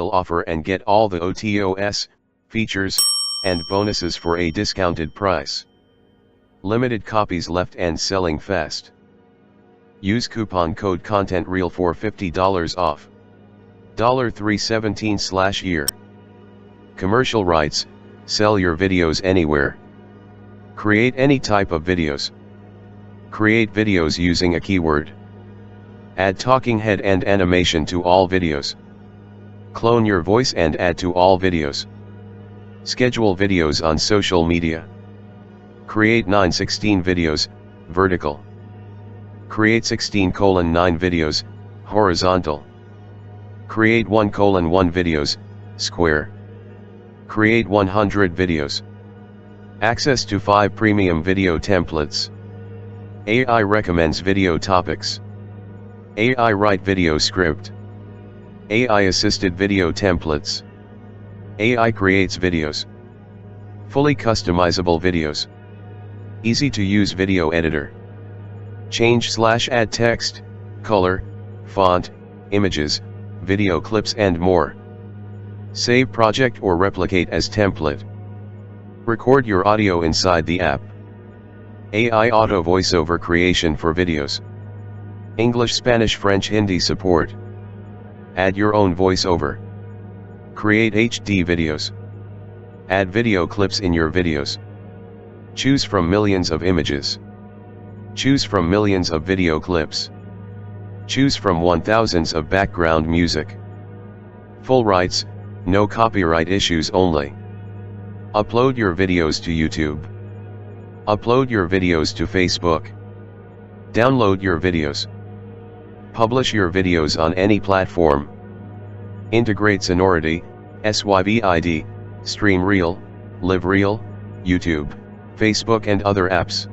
special offer and get all the OTOS, features, and bonuses for a discounted price. Limited copies left and selling fast. Use coupon code ContentReel for $50 off. $317/year. Commercial rights, sell your videos anywhere. Create any type of videos. Create videos using a keyword. Add talking head and animation to all videos. Clone your voice and add to all videos. Schedule videos on social media. Create 9:16 videos, vertical. Create 16:9 videos, horizontal. Create 1:1 videos, square. Create 100 videos. Access to 5 premium video templates. AI recommends video topics. AI write video script. AI assisted video templates. AI creates videos. Fully customizable videos. Easy to use video editor. Change/add text, color, font, images, video clips and more. Save project or replicate as template. Record your audio inside the app. AI auto voiceover creation for videos. English, Spanish, French, Hindi support. Add your own voiceover. Create HD videos. Add video clips in your videos. Choose from millions of images. Choose from millions of video clips. Choose from 1000s of background music. Full rights, no copyright issues only. Upload your videos to YouTube. Upload your videos to Facebook. Download your videos. Publish your videos on any platform. Integrate Sonority, SYVID, StreamReel, LiveReel, YouTube, Facebook and other apps.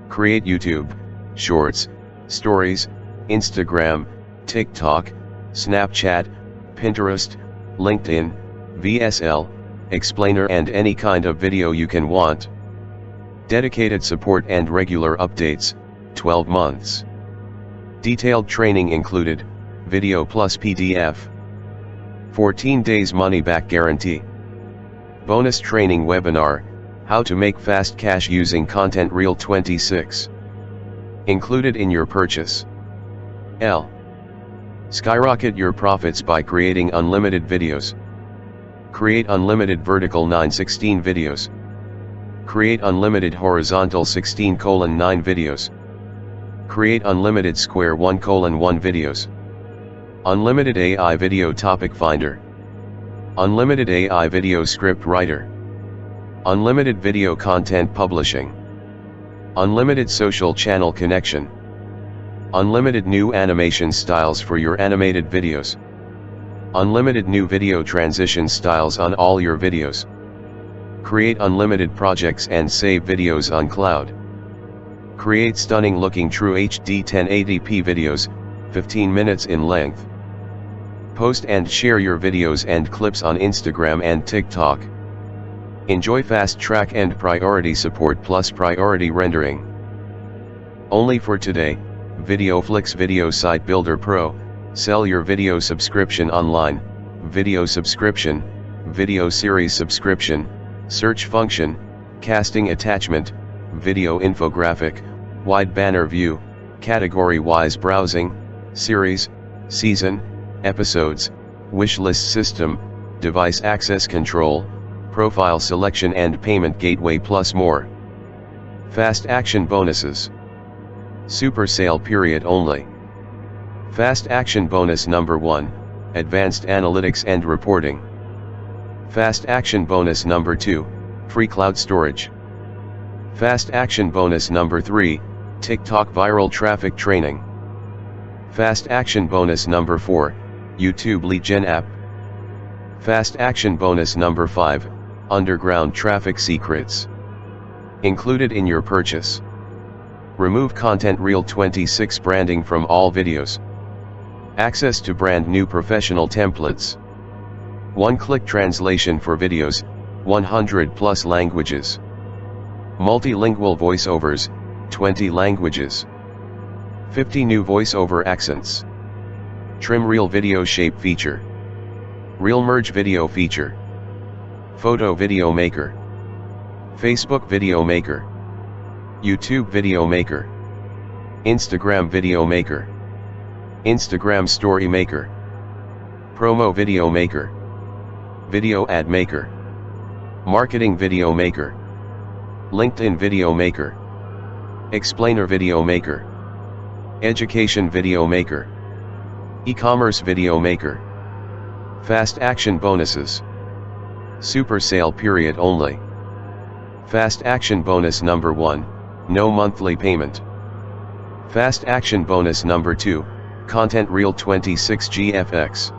Create YouTube, Shorts, Stories, Instagram, TikTok, Snapchat, Pinterest, LinkedIn, VSL, Explainer and any kind of video you can want. Dedicated support and regular updates, 12 months. Detailed training included, video plus PDF. 14 days money back guarantee. Bonus training webinar, how to make fast cash using ContentReel26. Included in your purchase. L. Skyrocket your profits by creating unlimited videos. Create unlimited vertical 9:16 videos. Create unlimited horizontal 16:9 videos. Create unlimited square 1:1 videos. Unlimited AI video topic finder. Unlimited AI video script writer. Unlimited video content publishing. Unlimited social channel connection. Unlimited new animation styles for your animated videos. Unlimited new video transition styles on all your videos. Create unlimited projects and save videos on cloud. Create stunning looking true HD 1080p videos, 15 minutes in length. Post and share your videos and clips on Instagram and TikTok. Enjoy fast track and priority support plus priority rendering. Only for today, VideoFlix Video Site Builder Pro, sell your video subscription online, video subscription, video series subscription, search function, casting attachment, video infographic, wide banner view, category-wise browsing, series, season, episodes, wishlist system, device access control, profile selection and payment gateway plus more. Fast action bonuses. Super sale period only. Fast action bonus number 1, advanced analytics and reporting. Fast action bonus number 2, free cloud storage. Fast action bonus number 3, TikTok viral traffic training. Fast action bonus number 4, YouTube lead gen app. Fast action bonus number 5, underground traffic secrets. Included in your purchase. Remove ContentReel26 branding from all videos. Access to brand new professional templates. One-click translation for videos, 100 plus languages. Multilingual voiceovers, 20 languages. 50 new voiceover accents. Trim reel video shape feature. Reel Merge Video Feature. Photo Video Maker. Facebook Video Maker. YouTube Video Maker. Instagram Video Maker. Instagram Story Maker. Promo Video Maker. Video Ad Maker. Marketing Video Maker. LinkedIn Video Maker. Explainer Video Maker. Education Video Maker. E-commerce Video Maker. Fast Action Bonuses. Super Sale Period Only. Fast Action Bonus number 1, no monthly payment. Fast Action Bonus number 2, ContentReel26 GFX.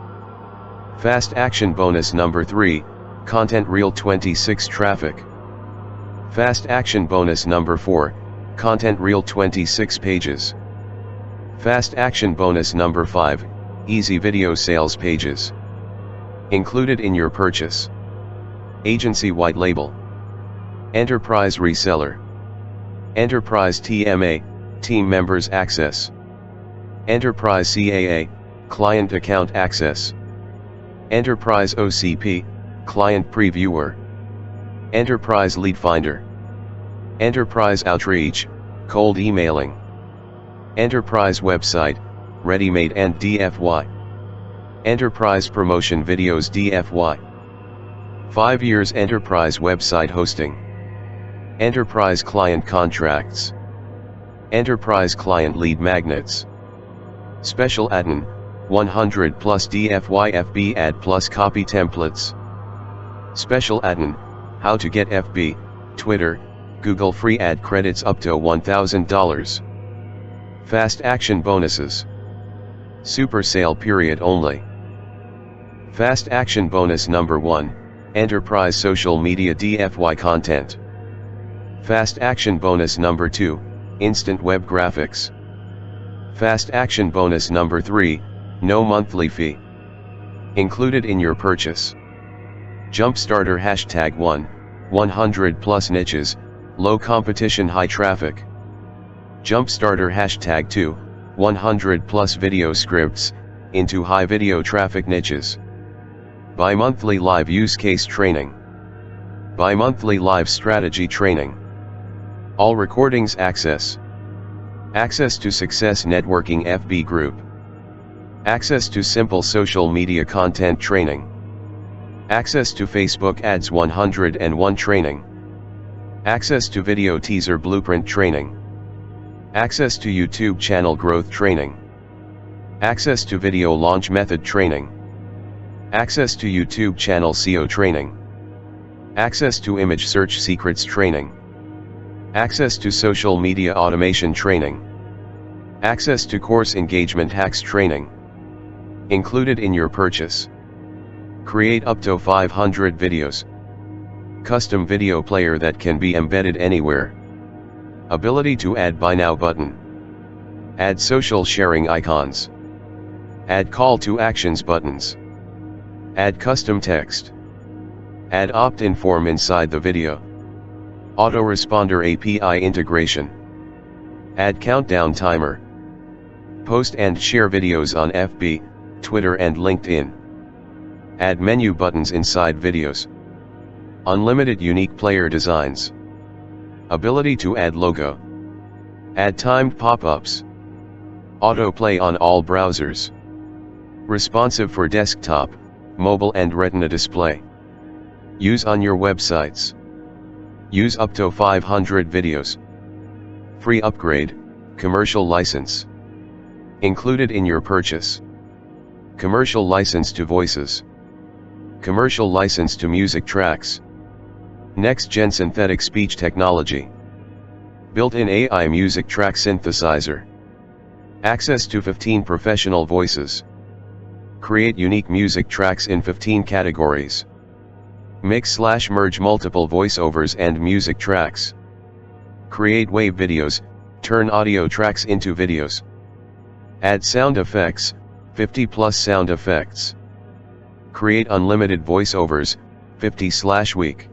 Fast Action Bonus number 3, ContentReel26 Traffic. Fast Action Bonus number 4, ContentReel26 Pages. Fast Action Bonus number 5, Easy Video Sales Pages. Included in your purchase. Agency White Label. Enterprise Reseller. Enterprise TMA, Team Members Access. Enterprise CAA, Client Account Access. Enterprise OCP, Client Previewer. Enterprise Lead Finder. Enterprise Outreach, Cold Emailing. Enterprise Website, Ready-Made and DFY. Enterprise Promotion Videos DFY. 5 years Enterprise Website Hosting. Enterprise Client Contracts. Enterprise Client Lead Magnets. Special Admin, 100 plus DFY FB Ad plus Copy Templates. Special Admin, How to get FB, Twitter, Google free ad credits up to $1,000. Fast Action Bonuses. Super Sale Period Only. Fast Action Bonus number 1, Enterprise Social Media DFY Content. Fast Action Bonus number 2, Instant Web Graphics. Fast Action Bonus number 3, no monthly fee. Included in your purchase. Jumpstarter Hashtag 1, 100 plus niches, low competition high traffic. Jumpstarter Hashtag 2, 100 plus video scripts, into high video traffic niches. Bi-monthly live use case training. Bi-monthly live strategy training. All recordings access. Access to Success Networking FB Group. Access to Simple Social Media Content Training. Access to Facebook Ads 101 Training. Access to Video Teaser Blueprint Training. Access to YouTube Channel Growth Training. Access to Video Launch Method Training. Access to YouTube Channel SEO Training. Access to Image Search Secrets Training. Access to Social Media Automation Training. Access to Course Engagement Hacks Training. Included in your purchase. Create up to 500 videos. Custom video player that can be embedded anywhere. Ability to add Buy Now button. Add social sharing icons. Add call to actions buttons. Add custom text. Add opt-in form inside the video. Autoresponder API integration. Add countdown timer. Post and share videos on FB, Twitter and LinkedIn. Add menu buttons inside videos. Unlimited unique player designs. Ability to add logo. Add timed pop-ups. Autoplay on all browsers. Responsive for desktop, mobile and retina display. Use on your websites. Use up to 500 videos. Free upgrade, commercial license. Included in your purchase. Commercial license to voices. Commercial license to music tracks. Next-gen synthetic speech technology. Built-in AI music track synthesizer. Access to 15 professional voices. Create unique music tracks in 15 categories. Mix/merge multiple voiceovers and music tracks. Create wave videos, turn audio tracks into videos. Add sound effects, 50 plus sound effects. Create unlimited voiceovers, 50/week.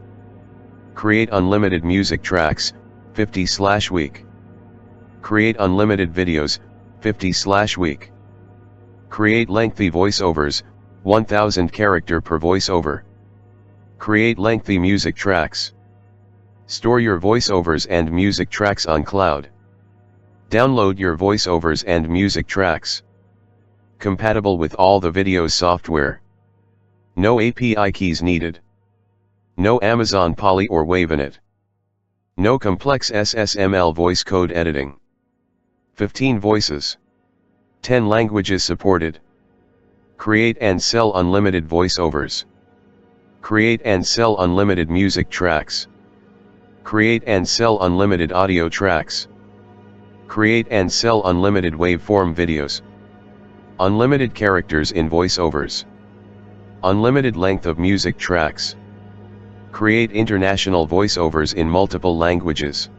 Create unlimited music tracks, 50/week. Create unlimited videos, 50/week. Create lengthy voiceovers, 1000 character per voiceover. Create lengthy music tracks. Store your voiceovers and music tracks on cloud. Download your voiceovers and music tracks. Compatible with all the video software. No API keys needed. No Amazon Poly or Wavenet. No complex SSML voice code editing. 15 voices. 10 languages supported. Create and sell unlimited voiceovers. Create and sell unlimited music tracks. Create and sell unlimited audio tracks. Create and sell unlimited waveform videos. Unlimited characters in voiceovers. Unlimited length of music tracks. Create international voiceovers in multiple languages.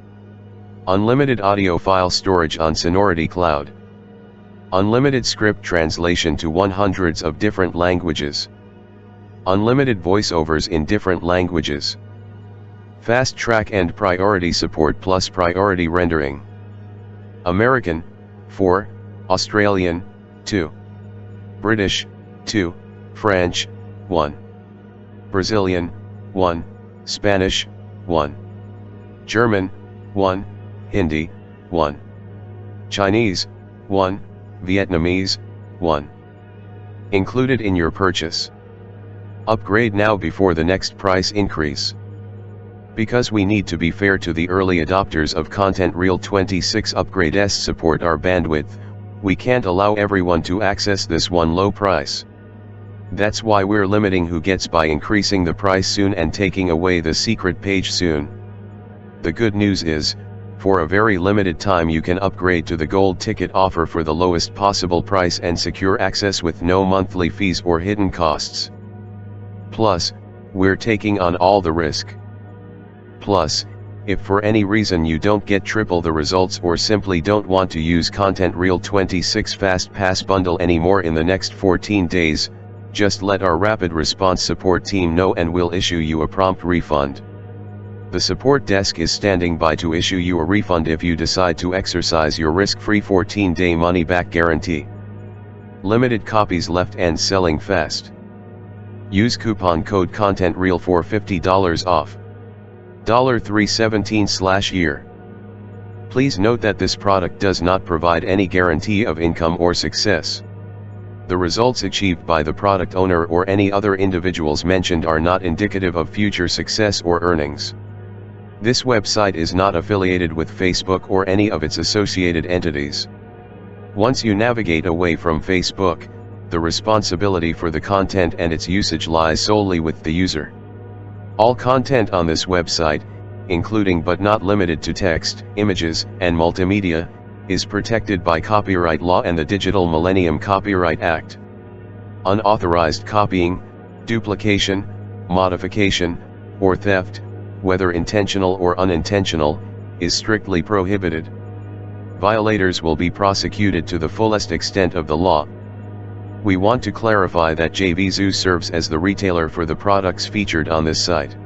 Unlimited audio file storage on Sonority Cloud. Unlimited script translation to hundreds of different languages. Unlimited voiceovers in different languages. Fast track and priority support plus priority rendering. American, 4, Australian, 2. British, 2, French, 1. Brazilian, 1, Spanish, 1. German, 1, Hindi, 1. Chinese, 1, Vietnamese, 1. Included in your purchase. Upgrade now before the next price increase. Because we need to be fair to the early adopters of ContentReel26, upgrades support our bandwidth, we can't allow everyone to access this one low price. That's why we're limiting who gets by increasing the price soon and taking away the secret page soon. The good news is, for a very limited time you can upgrade to the gold ticket offer for the lowest possible price and secure access with no monthly fees or hidden costs. Plus, we're taking on all the risk. Plus, if for any reason you don't get triple the results or simply don't want to use ContentReel26 Fast Pass bundle anymore in the next 14 days, just let our rapid response support team know and we'll issue you a prompt refund. The support desk is standing by to issue you a refund if you decide to exercise your risk-free 14-day money-back guarantee. Limited copies left and selling fast. Use coupon code ContentReel for $50 off. $317/year. Please note that this product does not provide any guarantee of income or success. The results achieved by the product owner or any other individuals mentioned are not indicative of future success or earnings. This website is not affiliated with Facebook or any of its associated entities. Once you navigate away from Facebook, the responsibility for the content and its usage lies solely with the user. All content on this website, including but not limited to text, images, and multimedia, is protected by copyright law and the Digital Millennium Copyright Act. Unauthorized copying, duplication, modification, or theft, whether intentional or unintentional, is strictly prohibited. Violators will be prosecuted to the fullest extent of the law. We want to clarify that JVZoo serves as the retailer for the products featured on this site.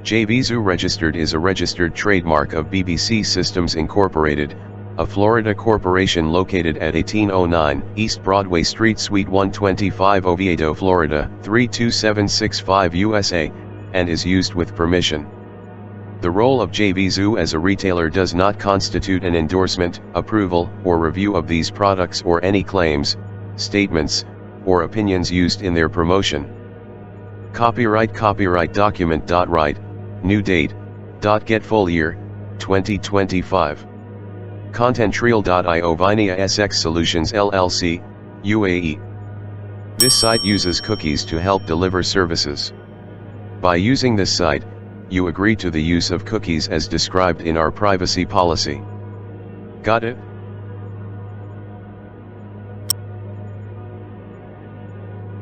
JVZoo Registered is a registered trademark of BBC Systems Incorporated, a Florida corporation located at 1809 East Broadway Street, Suite 125, Oviedo, Florida, 32765 USA, and is used with permission. The role of JVZoo as a retailer does not constitute an endorsement, approval, or review of these products or any claims, statements, or opinions used in their promotion. Copyright document. Right, new date, get full year, 2025. ContentReel.io Vinia SX Solutions LLC, UAE. This site uses cookies to help deliver services. By using this site, you agree to the use of cookies as described in our privacy policy. Got it?